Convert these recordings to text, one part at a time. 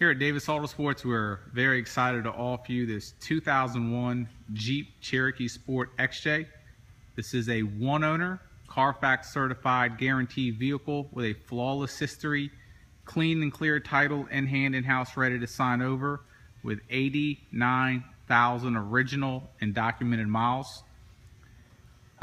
Here at Davis AutoSports, we're very excited to offer you this 2001 Jeep Cherokee Sport XJ. This is a one-owner, Carfax certified guaranteed vehicle with a flawless history, clean and clear title in hand, in-house, ready to sign over, with 89,000 original and documented miles.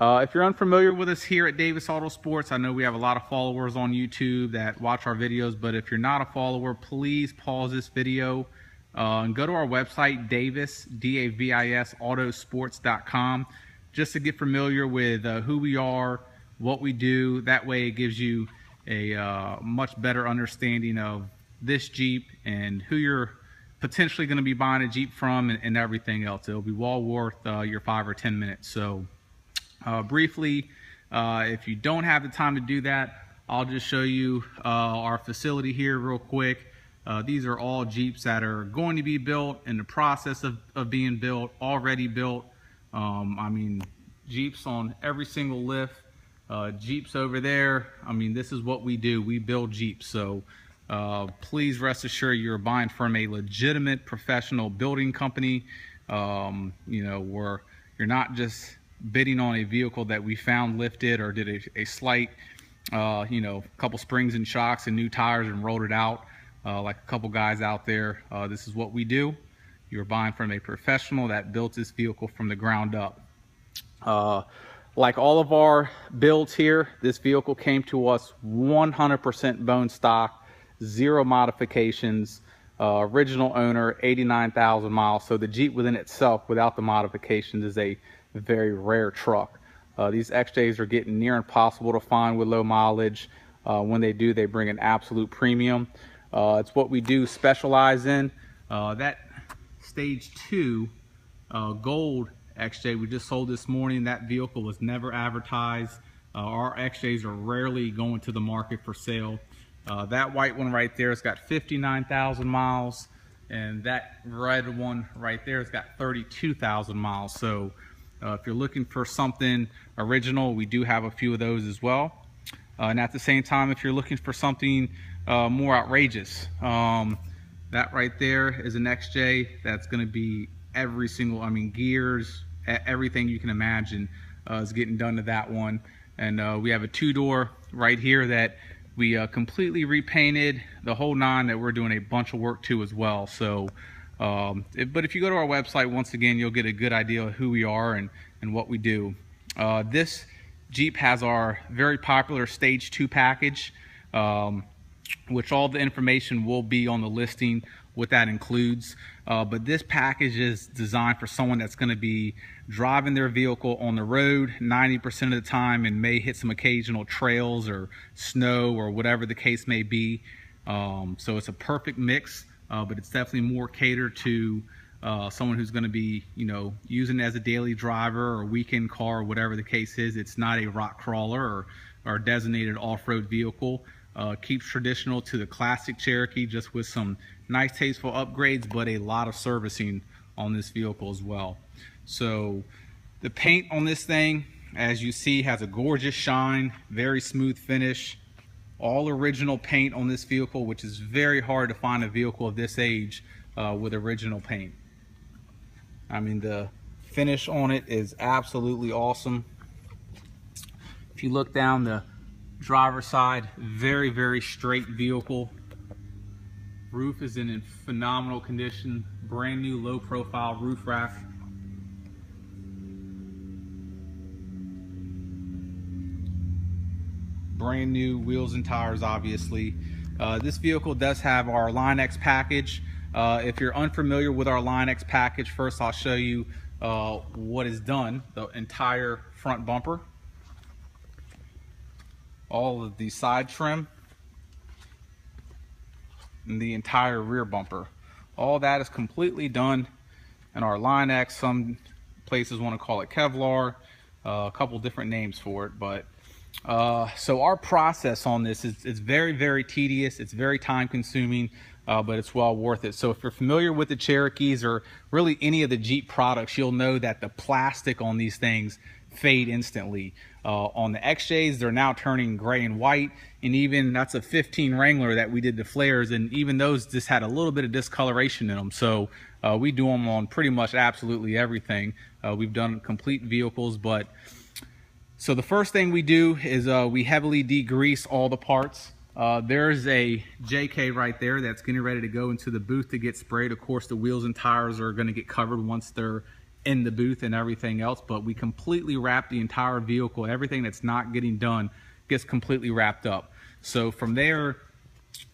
If you're unfamiliar with us here at Davis Autosports, I know we have a lot of followers on YouTube that watch our videos, but if you're not a follower, please pause this video and go to our website, Davis, D-A-V-I-S, Autosports.com, just to get familiar with who we are, what we do. That way it gives you a much better understanding of this Jeep and who you're potentially going to be buying a Jeep from and everything else. It'll be well worth your 5 or 10 minutes. So briefly, if you don't have the time to do that, I'll just show you our facility here real quick. These are all Jeeps that are going to be built, in the process of being built, already built. I mean, Jeeps on every single lift, Jeeps over there. I mean, this is what we do. We build Jeeps. So please rest assured you're buying from a legitimate professional building company. You know, where you're not just bidding on a vehicle that we found lifted or did a slight, you know, couple springs and shocks and new tires and rolled it out like a couple guys out there. This is what we do. You're buying from a professional that built this vehicle from the ground up. Like all of our builds here, this vehicle came to us 100% bone stock, 0 modifications, original owner, 89,000 miles. So the Jeep within itself, without the modifications, is a very rare truck. These XJs are getting near impossible to find with low mileage. When they do, they bring an absolute premium. It's what we do specialize in. That stage 2 gold XJ we just sold this morning, that vehicle was never advertised. Our XJs are rarely going to the market for sale. That white one right there has got 59,000 miles, and that red one right there has got 32,000 miles. So if you're looking for something original, we do have a few of those as well. And at the same time, if you're looking for something more outrageous, that right there is an XJ that's going to be every single, I mean, gears, everything you can imagine is getting done to that one. And we have a 2-door right here that we completely repainted, the whole 9, that we're doing a bunch of work to as well. So but if you go to our website, once again, you'll get a good idea of who we are and what we do. This Jeep has our very popular Stage 2 package, which all the information will be on the listing, what that includes. But this package is designed for someone that's going to be driving their vehicle on the road 90% of the time and may hit some occasional trails or snow or whatever the case may be. So it's a perfect mix. But it's definitely more catered to someone who's going to be, you know, using it as a daily driver or weekend car or whatever the case is. It's not a rock crawler or a designated off-road vehicle. Keeps traditional to the classic Cherokee, just with some nice tasteful upgrades, but a lot of servicing on this vehicle as well. So the paint on this thing, as you see, has a gorgeous shine, very smooth finish. All original paint on this vehicle, which is very hard to find a vehicle of this age with original paint. I mean, the finish on it is absolutely awesome. If you look down the driver's side, very, very straight vehicle. Roof is in phenomenal condition. Brand new low profile roof rack. Brand new wheels and tires, obviously. This vehicle does have our Line X package. If you're unfamiliar with our Line X package, first I'll show you what is done. The entire front bumper, all of the side trim, and the entire rear bumper. All that is completely done in our Line X. Some places want to call it Kevlar, a couple different names for it, but so our process on this is very, very tedious. It's very time consuming, but it's well worth it. So if you're familiar with the Cherokees or really any of the Jeep products, you'll know that the plastic on these things fade instantly. On the XJs, they're now turning gray and white, and even that's a 15 Wrangler that we did the flares, and even those just had a little bit of discoloration in them. So we do them on pretty much absolutely everything. We've done complete vehicles, but so the first thing we do is we heavily degrease all the parts. There's a JK right there that's getting ready to go into the booth to get sprayed. Of course, the wheels and tires are going to get covered once they're in the booth and everything else, but we completely wrap the entire vehicle. Everything that's not getting done gets completely wrapped up. So from there,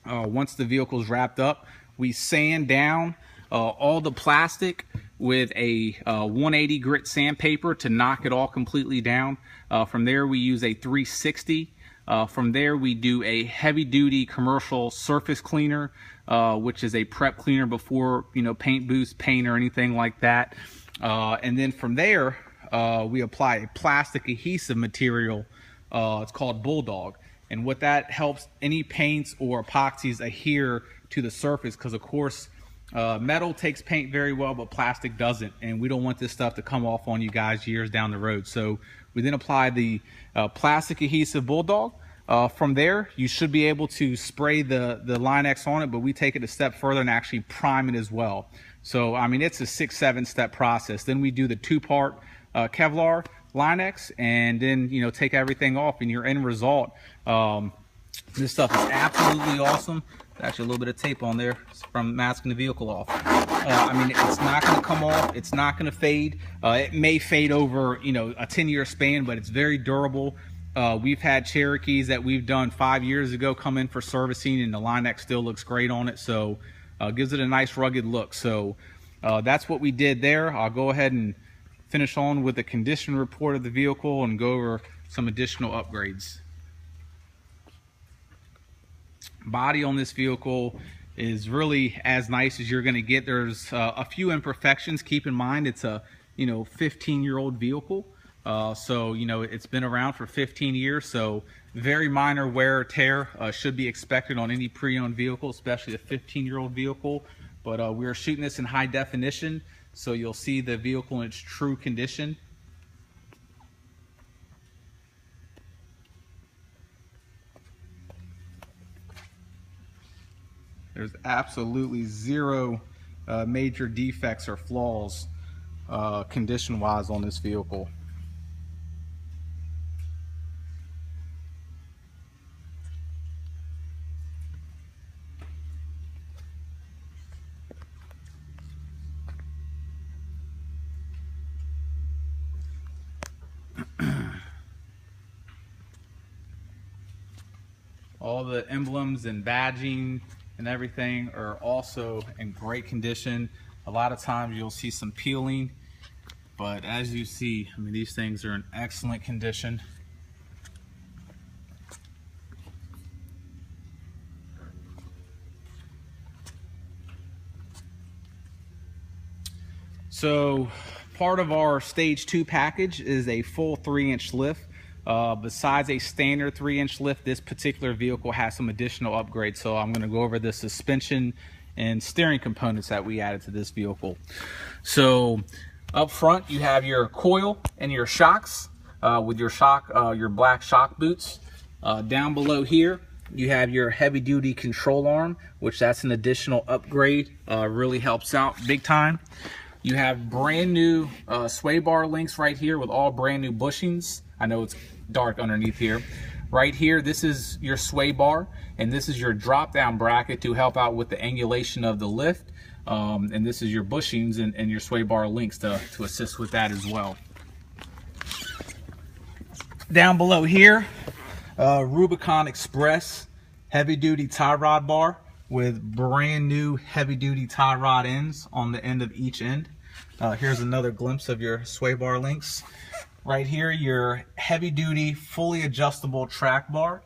once the vehicle is wrapped up, we sand down all the plastic with a 180 grit sandpaper to knock it all completely down. From there, we use a 360. From there, we do a heavy duty commercial surface cleaner, which is a prep cleaner before, you know, paint booths, paint or anything like that. And then from there, we apply a plastic adhesive material. It's called Bulldog. And what that helps any paints or epoxies adhere to the surface, because of course, metal takes paint very well, but plastic doesn't. And we don't want this stuff to come off on you guys years down the road. So we then apply the plastic adhesive Bulldog. From there, you should be able to spray the Line-X on it, but we take it a step further and actually prime it as well. So, I mean, it's a 6-7 step process. Then we do the 2-part Kevlar Line-X, and then, you know, take everything off, and your end result, this stuff is absolutely awesome. Actually, a little bit of tape on there from masking the vehicle off. I mean, it's not going to come off. It's not going to fade. It may fade over, you know, a 10-year span, but it's very durable. We've had Cherokees that we've done 5 years ago come in for servicing, and the Line-X still looks great on it. So gives it a nice rugged look. So that's what we did there. I'll go ahead and finish on with the condition report of the vehicle and go over some additional upgrades. Body on this vehicle is really as nice as you're going to get. There's a few imperfections. Keep in mind it's a 15-year-old vehicle. So, you know, it's been around for 15 years, so very minor wear or tear should be expected on any pre-owned vehicle, especially a 15-year-old vehicle. But we are shooting this in high definition, so you'll see the vehicle in its true condition. There's absolutely zero major defects or flaws condition-wise on this vehicle. All the emblems and badging and everything are also in great condition. A lot of times you'll see some peeling, but as you see, I mean, these things are in excellent condition. So part of our stage 2 package is a full 3-inch lift. Besides a standard 3-inch lift, this particular vehicle has some additional upgrades. So I'm going to go over the suspension and steering components that we added to this vehicle. So up front, you have your coil and your shocks with your black shock boots. Down below here, you have your heavy duty control arm, which that's an additional upgrade. Really helps out big time. You have brand new sway bar links right here with all brand new bushings. I know it's dark underneath here. Right here, this is your sway bar, and this is your drop down bracket to help out with the angulation of the lift. And this is your bushings and your sway bar links to assist with that as well. Down below here, Rubicon Express heavy duty tie rod bar with brand new heavy duty tie rod ends on the end of each end. Here's another glimpse of your sway bar links. Right here, your heavy duty fully adjustable track bar,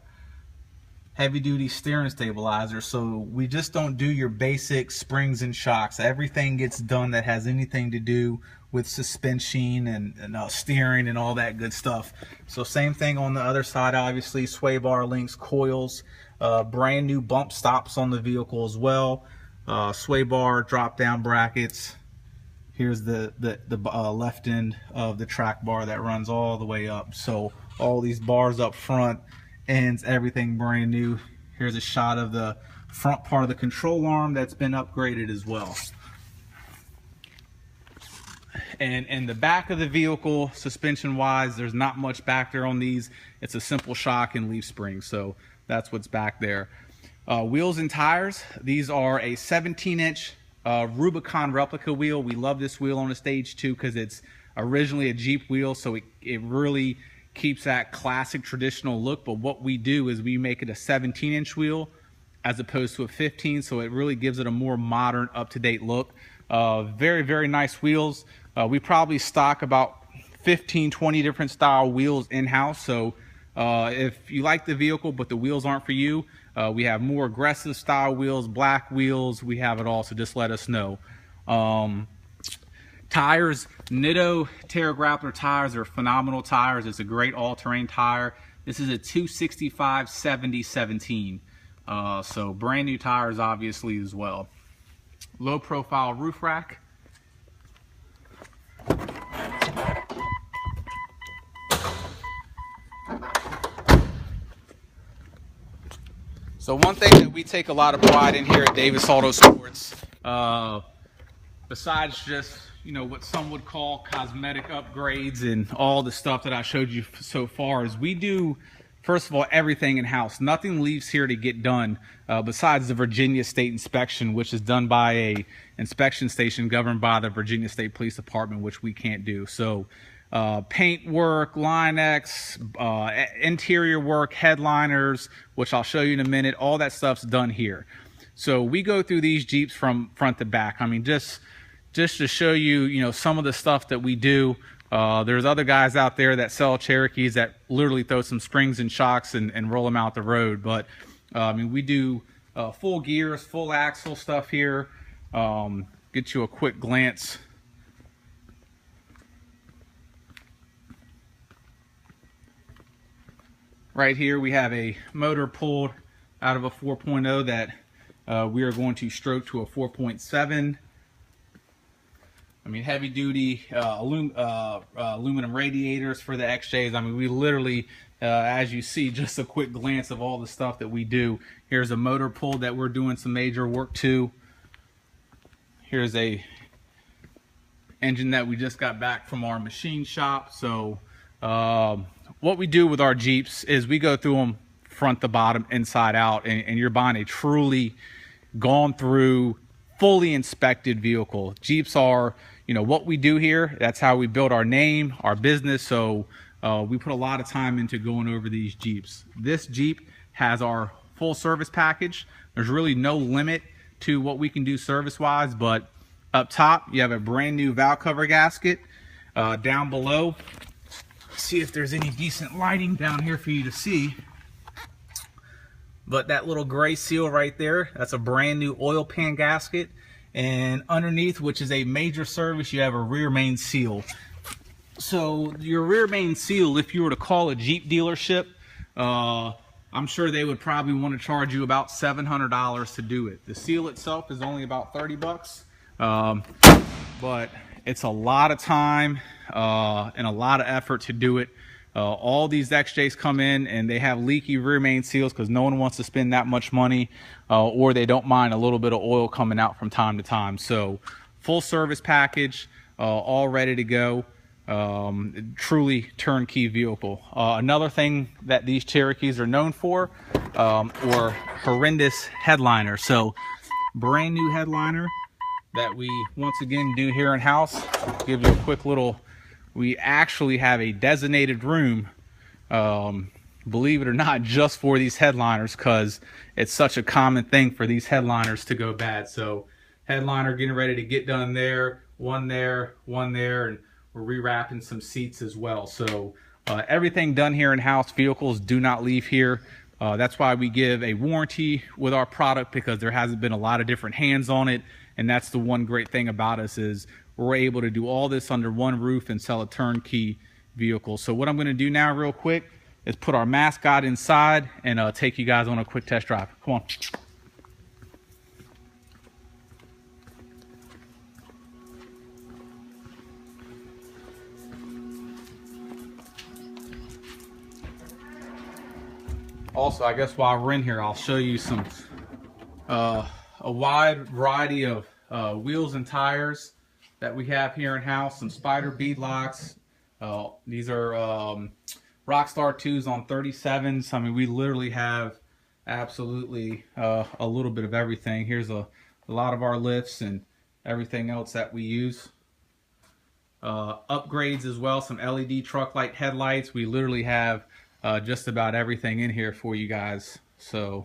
heavy duty steering stabilizer. So we just don't do your basic springs and shocks. Everything gets done that has anything to do with suspension and steering and all that good stuff. So same thing on the other side, obviously, sway bar links, coils, brand new bump stops on the vehicle as well, sway bar drop down brackets. Here's the left end of the track bar that runs all the way up. So all these bars up front, ends, everything brand new. Here's a shot of the front part of the control arm that's been upgraded as well. And in the back of the vehicle, suspension wise, there's not much back there on these. It's a simple shock and leaf spring, so that's what's back there. Wheels and tires, these are a 17-inch Rubicon replica wheel. We love this wheel on the Stage 2 because it's originally a Jeep wheel, so it really keeps that classic traditional look. But what we do is we make it a 17-inch wheel as opposed to a 15, so it really gives it a more modern, up-to-date look. Very, very nice wheels. We probably stock about 15, 20 different style wheels in-house. So if you like the vehicle but the wheels aren't for you, we have more aggressive style wheels, black wheels, we have it all, so just let us know. Tires, Nitto Terra Grappler tires are phenomenal tires. It's a great all-terrain tire. This is a 265/70/17. So brand new tires obviously as well. Low profile roof rack. So one thing that we take a lot of pride in here at Davis AutoSports, besides just, you know, what some would call cosmetic upgrades and all the stuff that I showed you so far, is we do, first of all, everything in-house. Nothing leaves here to get done besides the Virginia State inspection, which is done by a inspection station governed by the Virginia State Police Department, which we can't do. So paint work, Line-X, interior work, headliners, which I'll show you in a minute, all that stuff's done here. So we go through these Jeeps from front to back. I mean, just to show you, you know, some of the stuff that we do. There's other guys out there that sell Cherokees that literally throw some springs and shocks and roll them out the road. But I mean, we do full gears, full axle stuff here. Get you a quick glance. Right here we have a motor pulled out of a 4.0 that we are going to stroke to a 4.7. I mean, heavy duty aluminum radiators for the XJs. I mean, we literally, as you see, just a quick glance of all the stuff that we do. Here's a motor pull that we're doing some major work to. Here's a engine that we just got back from our machine shop. So what we do with our Jeeps is we go through them front to bottom, inside out, and you're buying a truly gone through, fully inspected vehicle. Jeeps are, you know, what we do here. That's how we build our name, our business. So we put a lot of time into going over these Jeeps. This Jeep has our full service package. There's really no limit to what we can do service wise, but up top you have a brand new valve cover gasket. Down below, see if there's any decent lighting down here for you to see. But that little gray seal right there, that's a brand new oil pan gasket. And underneath, which is a major service, you have a rear main seal. So your rear main seal, if you were to call a Jeep dealership, I'm sure they would probably want to charge you about $700 to do it. The seal itself is only about 30 bucks. But it's a lot of time and a lot of effort to do it. All these XJs come in and they have leaky rear main seals because no one wants to spend that much money, or they don't mind a little bit of oil coming out from time to time. So full service package, all ready to go. Truly turnkey vehicle. Another thing that these Cherokees are known for were horrendous headliners. So brand new headliner that we once again do here in house. Give you a quick little, we actually have a designated room, believe it or not, just for these headliners, because it's such a common thing for these headliners to go bad. So headliner getting ready to get done there, one there, and we're rewrapping some seats as well. So everything done here in house. Vehicles do not leave here. That's why we give a warranty with our product, because there hasn't been a lot of different hands on it. And that's the one great thing about us, is we're able to do all this under one roof and sell a turnkey vehicle. So what I'm going to do now real quick is put our mascot inside and take you guys on a quick test drive. Come on. Also, I guess while we're in here, I'll show you some a wide variety of wheels and tires that we have here in house. Some Spider bead locks. These are Rockstar 2s on 37s. I mean, we literally have absolutely a little bit of everything. Here's a lot of our lifts and everything else that we use. Upgrades as well, some LED truck light headlights. We literally have just about everything in here for you guys. So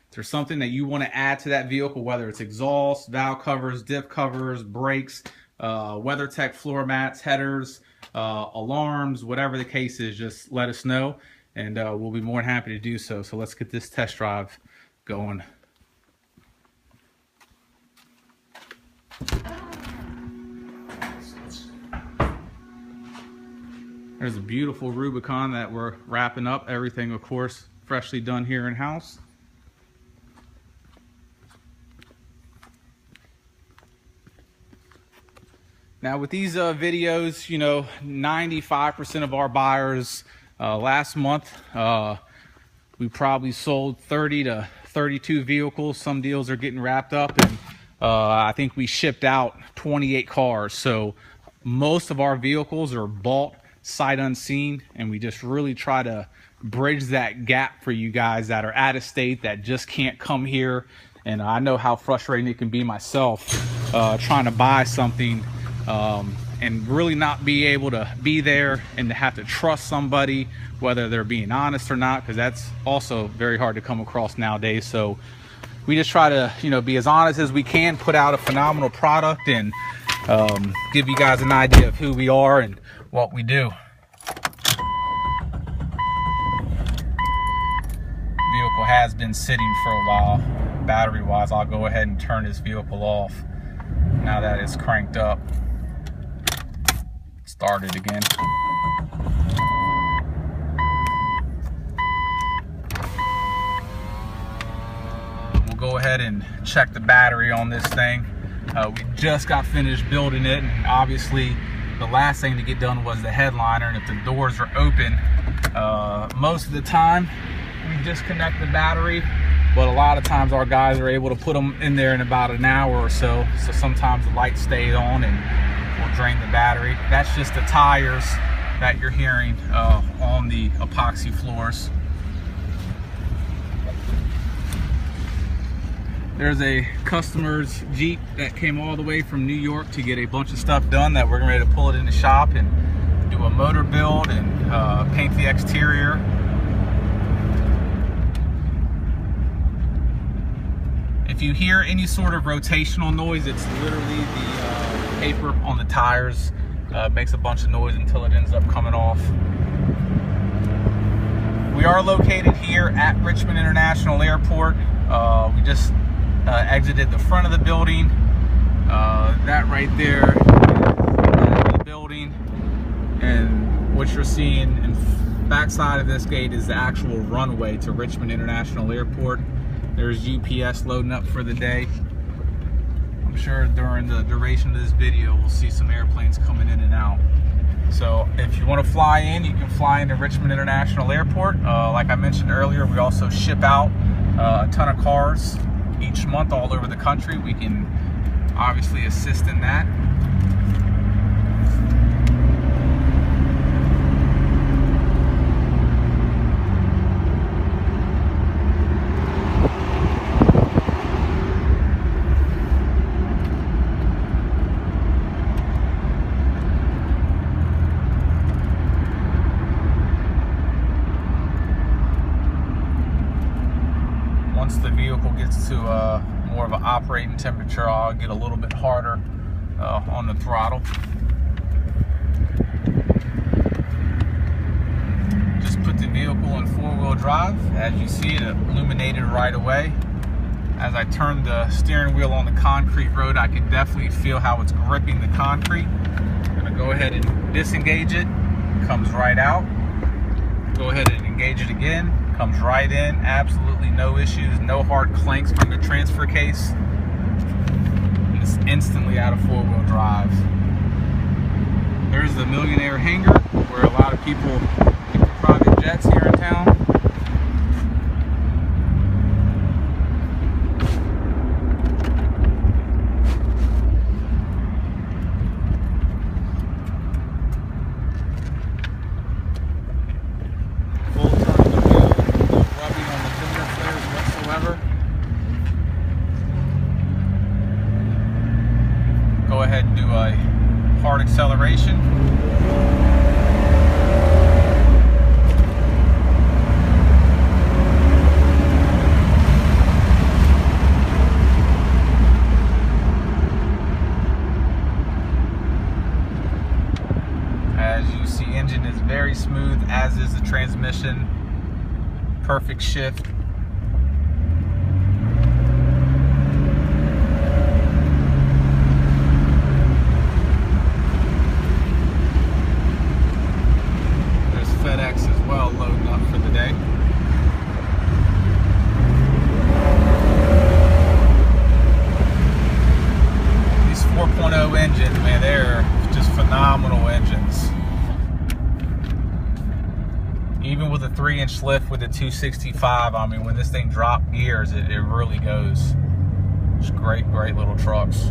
if there's something that you want to add to that vehicle, whether it's exhaust, valve covers, diff covers, brakes, WeatherTech floor mats, headers, alarms, whatever the case is, just let us know, and we'll be more than happy to do so. So let's get this test drive going. There's a beautiful Rubicon that we're wrapping up. Everything, of course, freshly done here in house. Now with these videos, you know, 95% of our buyers last month, we probably sold 30 to 32 vehicles. Some deals are getting wrapped up, and I think we shipped out 28 cars. So most of our vehicles are bought sight unseen, and we just really try to bridge that gap for you guys that are out of state, that just can't come here. And I know how frustrating it can be myself, trying to buy something and really not be able to be there, and to have to trust somebody whether they're being honest or not, because that's also very hard to come across nowadays. So we just try to, you know, be as honest as we can, put out a phenomenal product, and give you guys an idea of who we are and what we do. Vehicle has been sitting for a while. Battery wise, I'll go ahead and turn this vehicle off now that it's cranked up. Start it again. We'll go ahead and check the battery on this thing. We just got finished building it, and obviously the last thing to get done was the headliner, and if the doors are open, most of the time we disconnect the battery, but a lot of times our guys are able to put them in there in about an hour or so. So sometimes the light stays on and we'll drain the battery. That's just the tires that you're hearing on the epoxy floors. There's a customer's Jeep that came all the way from New York to get a bunch of stuff done that we're ready to pull it in the shop and do a motor build and paint the exterior. If you hear any sort of rotational noise, it's literally the paper on the tires. Makes a bunch of noise until it ends up coming off. We are located here at Richmond International Airport. We just exited the front of the building. That right there is the building, and what you're seeing in the backside of this gate is the actual runway to Richmond International Airport. There's UPS loading up for the day. I'm sure during the duration of this video we'll see some airplanes coming in and out. So if you want to fly in, you can fly into Richmond International Airport. Like I mentioned earlier, we also ship out a ton of cars each month all over the country. We can obviously assist in that. Once the vehicle gets to more of an operating temperature, I'll get a little bit harder on the throttle. Just put the vehicle in four-wheel drive. As you see, it illuminated right away. As I turned the steering wheel on the concrete road, I can definitely feel how it's gripping the concrete. I'm gonna go ahead and disengage it. Comes right out. Go ahead and engage it again. Comes right in. Absolutely no issues, no hard clanks from the transfer case. And it's instantly out of four-wheel drive. There's the Millionaire Hangar, where a lot of people keep their private jets here in town. Full turn of the wheel, no rubbing on the finger flares whatsoever. Go ahead and do a hard acceleration. As you see, engine is very smooth, as is the transmission. Perfect shift. There's FedEx as well loading up for the day. These 4.0 engines, man, they're just phenomenal engines. Even with a 3-inch lift with a 265, I mean, when this thing drops gears, it really goes. It's great little trucks.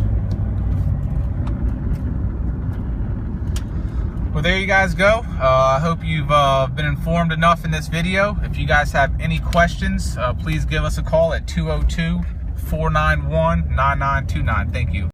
Well, there you guys go. I hope you've been informed enough in this video. If you guys have any questions, please give us a call at 202-491-9929. Thank you.